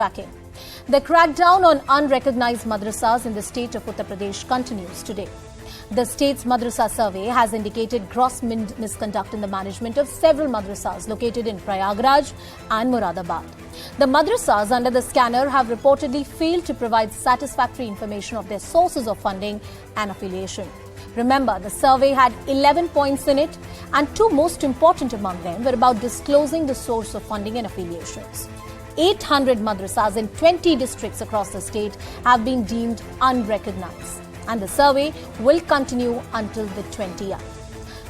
Tracking. The crackdown on unrecognized madrasas in the state of Uttar Pradesh continues today. The state's Madrasa survey has indicated gross misconduct in the management of several madrasas located in Prayagraj and Moradabad. The madrasas under the scanner have reportedly failed to provide satisfactory information of their sources of funding and affiliation. Remember, the survey had 11 points in it, and two most important among them were about disclosing the source of funding and affiliations. 800 madrasas in 20 districts across the state have been deemed unrecognized, and the survey will continue until the 20th.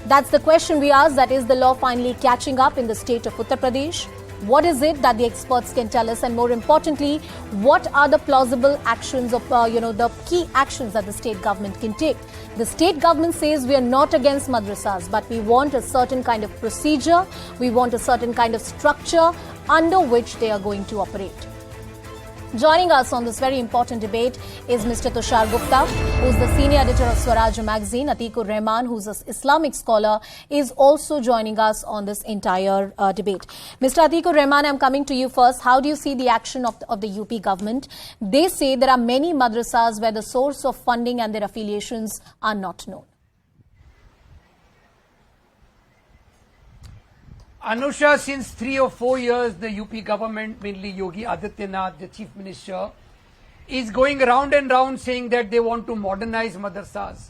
That's the question we ask, that is the law finally catching up in the state of Uttar Pradesh? What is it that the experts can tell us, and more importantly, what are the plausible actions of, the key actions that the state government can take? The state government says we are not against madrasas, but we want a certain kind of procedure, we want a certain kind of structure under which they are going to operate. Joining us on this very important debate is Mr. Tushar Gupta, who is the senior editor of Swaraj magazine. Atikur Rahman, who is an Islamic scholar, is also joining us on this entire debate. Mr. Atikur Rahman, I'm coming to you first. How do you see the action of the UP government? They say there are many madrasas where the source of funding and their affiliations are not known. Anusha, since 3 or 4 years, the UP government, mainly Yogi Adityanath, the chief minister, is going round and round saying that they want to modernize madrasas.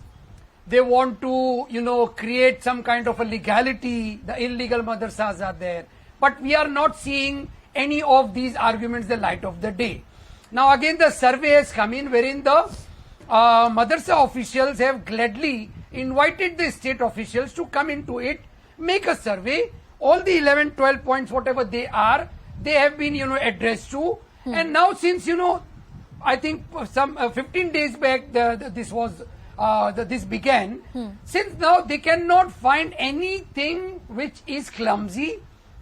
They want to, create some kind of a legality. The illegal madrasas are there. But we are not seeing any of these arguments the light of the day. Now again, the survey has come in wherein the madrasa officials have gladly invited the state officials to come into it, make a survey. All the 11, 12 points, whatever they are, they have been, addressed to. And now since, I think some 15 days back, this began. Since now they cannot find anything which is clumsy,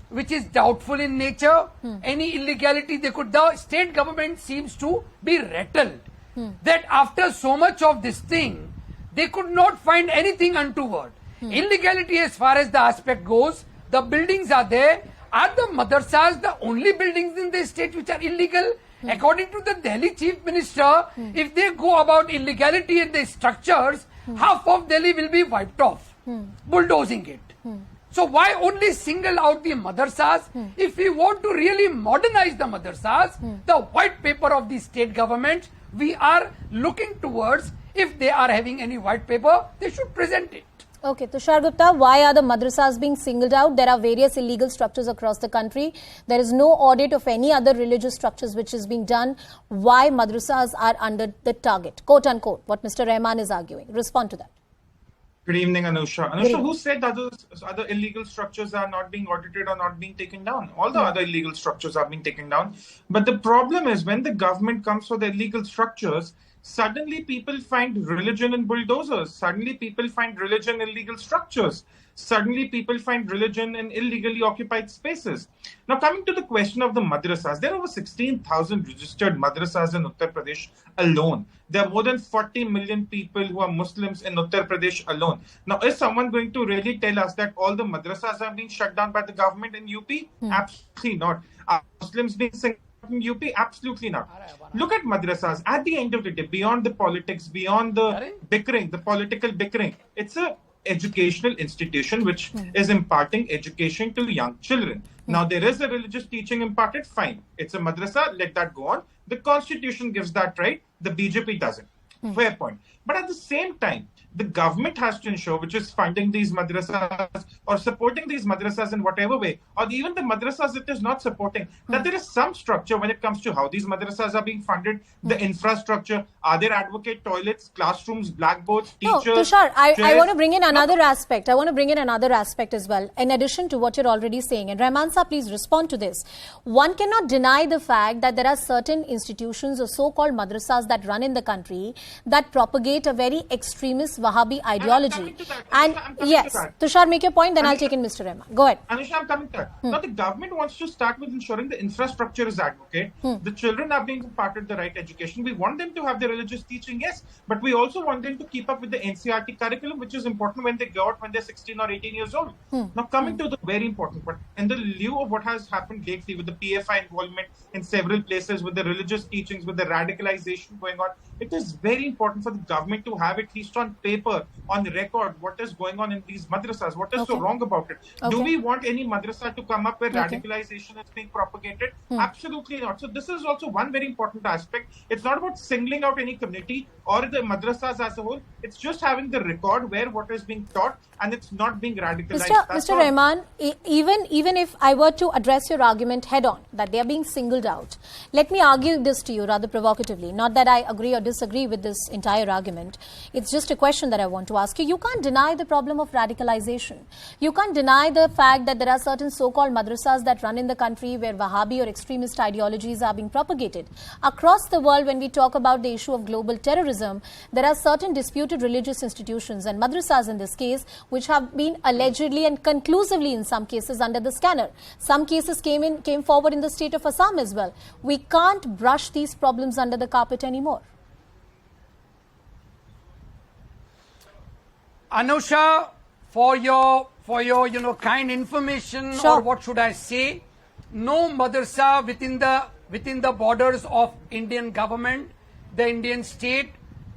which is doubtful in nature, any illegality they could. The state government seems to be rattled that after so much of this thing, they could not find anything untoward. Illegality as far as the aspect goes, the buildings are there. Are the madrasas the only buildings in the state which are illegal? According to the Delhi chief minister, if they go about illegality in the structures, half of Delhi will be wiped off, bulldozing it. So why only single out the madrasas? If we want to really modernize the madrasas, the white paper of the state government, we are looking towards, if they are having any white paper, they should present it. Okay, Tushar Gupta, why are the madrasas being singled out? There are various illegal structures across the country. There is no audit of any other religious structures which is being done. Why madrasas are under the target, quote unquote, what Mr. Rahman is arguing? Respond to that. Good evening, Anusha. Anusha, who said other illegal structures are not being audited or not being taken down? All the other illegal structures are being taken down. But the problem is when the government comes for the illegal structures, suddenly people find religion in bulldozers. Suddenly people find religion in illegal structures. Suddenly people find religion in illegally occupied spaces. Now coming to the question of the madrasas, there are over 16,000 registered madrasas in Uttar Pradesh alone. There are more than 40 million people who are Muslims in Uttar Pradesh alone. Now is someone going to really tell us that all the madrasas are being shut down by the government in UP? Absolutely not. Are Muslims being singled in UP? Absolutely not. Look at madrasas. At the end of the day, beyond the politics, beyond the bickering, the political bickering, it's a educational institution which is imparting education to young children. Now, there is a religious teaching imparted, fine. It's a madrasa, let that go on. The constitution gives that right. The BJP doesn't. Fair point. But at the same time, the government has to ensure, which is funding these madrasas or supporting these madrasas in whatever way, or even the madrasas it is not supporting, that there is some structure when it comes to how these madrasas are being funded, the infrastructure, are there advocate toilets, classrooms, blackboards, teachers? No, Tushar, I want to bring in another aspect. I want to bring in another aspect as well, in addition to what you're already saying. And Rahman Sir, please respond to this. One cannot deny the fact that there are certain institutions or so-called madrasas that run in the country that propagate a very extremist Wahhabi ideology. And yes, Tushar, make your point, then I'll take in Mr. Rahman. Go ahead. Anusha, I'm coming to that. Now, the government wants to start with ensuring the infrastructure is adequate. The children are being imparted the right education. We want them to have the religious teaching, yes, but we also want them to keep up with the NCERT curriculum, which is important when they go out when they're 16 or 18 years old. Now, coming to the very important part, in the lieu of what has happened lately with the PFI involvement in several places, with the religious teachings, with the radicalization going on, it is very important for the government to have at least on paper, on record, what is going on in these madrasas. What is so wrong about it? Do we want any madrasa to come up where radicalization is being propagated? Absolutely not. So this is also one very important aspect. It's not about singling out any community or the madrasas as a whole. It's just having the record where what is being taught and it's not being radicalized. Mr. Rahman, even if I were to address your argument head on, that they are being singled out, let me argue this to you rather provocatively. Not that I agree or disagree with this entire argument. It's just a question that I want to ask you. You can't deny the problem of radicalization. You can't deny the fact that there are certain so-called madrasas that run in the country where Wahhabi or extremist ideologies are being propagated. Across the world, when we talk about the issue of global terrorism, there are certain disputed religious institutions and madrasas in this case which have been allegedly and conclusively in some cases under the scanner. Some cases came forward in the state of Assam as well. We can't brush these problems under the carpet anymore. Anusha, for your kind information, or what should I say, no madrasa within the borders of Indian government, the Indian state,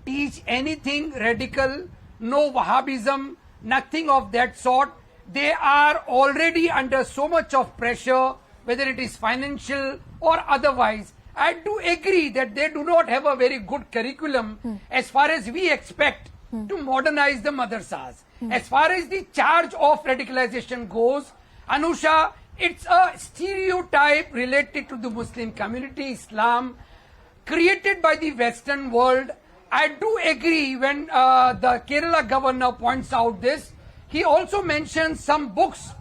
teach anything radical, no Wahhabism, nothing of that sort. They are already under so much of pressure, whether it is financial or otherwise. I do agree that they do not have a very good curriculum as far as we expect to modernize the madrasas. As far as the charge of radicalization goes, Anusha, it's a stereotype related to the Muslim community, Islam, created by the Western world. I do agree when the Kerala governor points out this. He also mentions some books,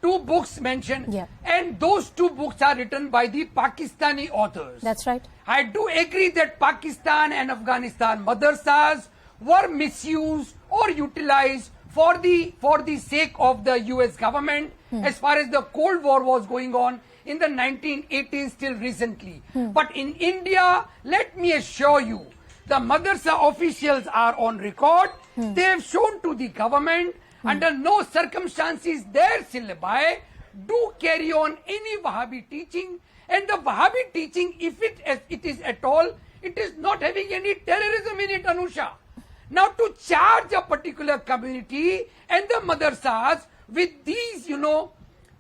2 books mentioned, and those 2 books are written by the Pakistani authors. That's right. I do agree that Pakistan and Afghanistan madrasas were misused or utilized for the sake of the US government as far as the Cold War was going on in the 1980s till recently. But in India, let me assure you, the madrasa officials are on record. They have shown to the government under no circumstances their syllabi do carry on any Wahhabi teaching, and the Wahhabi teaching, if it is at all, it is not having any terrorism in it, Anusha. Now, to charge a particular community and the madrasas with these,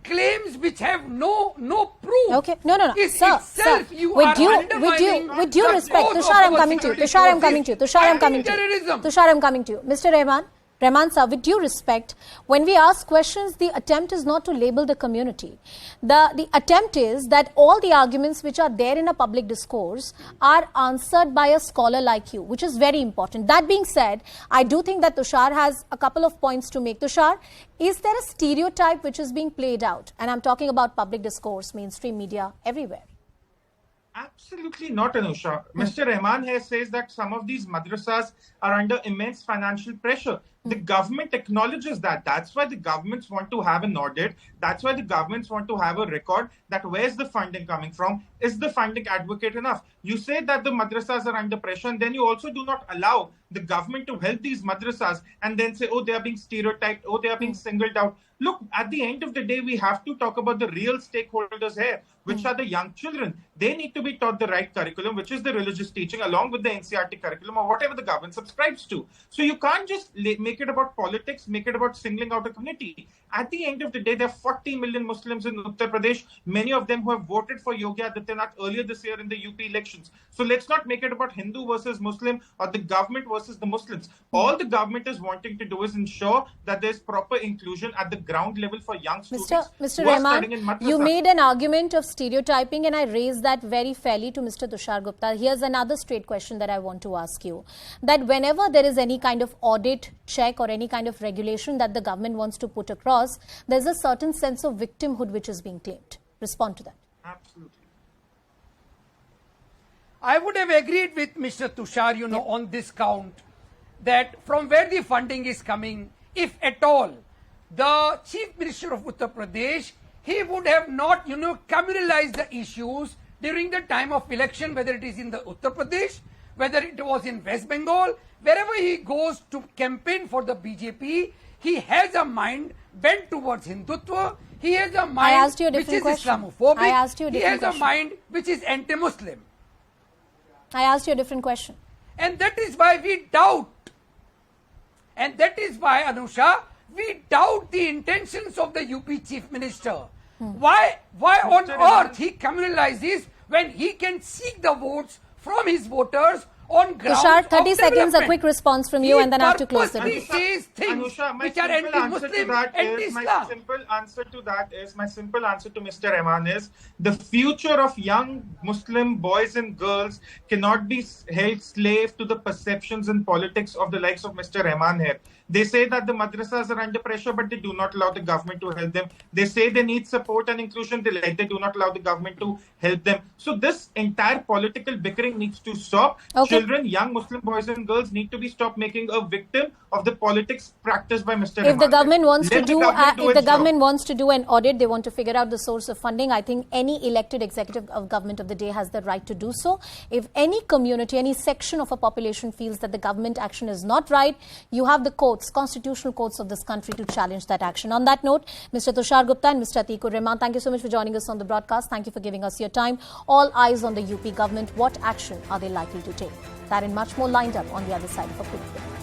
claims which have no proof. Okay, no, sir. With due respect, Tushar, I'm coming to you. Mr. Rahman sir, with due respect, when we ask questions, the attempt is not to label the community. The attempt is that all the arguments which are there in a public discourse are answered by a scholar like you, which is very important. That being said, I do think that Tushar has a couple of points to make. Tushar, is there a stereotype which is being played out? And I'm talking about public discourse, mainstream media, everywhere. Absolutely not, Anusha. Mr. Rahman here says that some of these madrasas are under immense financial pressure. The government acknowledges that. That's why the governments want to have an audit. That's why the governments want to have a record that where's the funding coming from? Is the funding adequate enough? You say that the madrasas are under pressure, and then you also do not allow the government to help these madrasas and then say, oh, they are being stereotyped, oh, they are being singled out. Look, at the end of the day, we have to talk about the real stakeholders here, which are the young children. They need to be taught the right curriculum, which is the religious teaching, along with the NCERT curriculum or whatever the government subscribes to. So you can't just make it about politics, make it about singling out a community. At the end of the day, there are 40 million Muslims in Uttar Pradesh, many of them who have voted for Yogi Adityanath earlier this year in the UP elections. So let's not make it about Hindu versus Muslim or the government versus the Muslims. All the government is wanting to do is ensure that there's proper inclusion at the ground level for young students. Mr. Rahman, you made an argument of stereotyping, and I raised that very fairly to Mr. Tushar Gupta. Here's another straight question that I want to ask you. That whenever there is any kind of audit, check or any kind of regulation that the government wants to put across, there's a certain sense of victimhood which is being claimed. Respond to that. Absolutely. I would have agreed with Mr. Tushar, on this count, that from where the funding is coming, if at all, the Chief Minister of Uttar Pradesh, he would have not, communalized the issues during the time of election, whether it is in the Uttar Pradesh, whether it was in West Bengal, wherever he goes to campaign for the BJP, he has a mind bent towards Hindutva. He has a mind which is Islamophobic. He has a mind which is anti-Muslim. I asked you a different question. And that is why we doubt. And that is why, Anusha, we doubt the intentions of the UP Chief Minister. Why on earth he communalizes when he can seek the votes from his voters on grounds Tushar, 30 of seconds, a quick response from you, and then I have to close the debate. He says things which are anti-Muslim, anti-Islam. My simple answer to Mr. Rahman is, the future of young Muslim boys and girls cannot be held slave to the perceptions and politics of the likes of Mr. Rahman here. They say that the madrasas are under pressure, but they do not allow the government to help them. They say they need support and inclusion, they do not allow the government to help them. So this entire political bickering needs to stop. Okay. Children, young Muslim boys and girls need to be stopped making a victim of the politics practiced by Mr. Rahman. If the government wants to do an audit, they want to figure out the source of funding, I think any elected executive of government of the day has the right to do so. If any community, any section of a population feels that the government action is not right, you have the constitutional courts of this country to challenge that action. On that note, Mr. Tushar Gupta and Mr. Atikur Rahman, thank you so much for joining us on the broadcast. Thank you for giving us your time. All eyes on the UP government. What action are they likely to take? That and much more lined up on the other side of a quick break.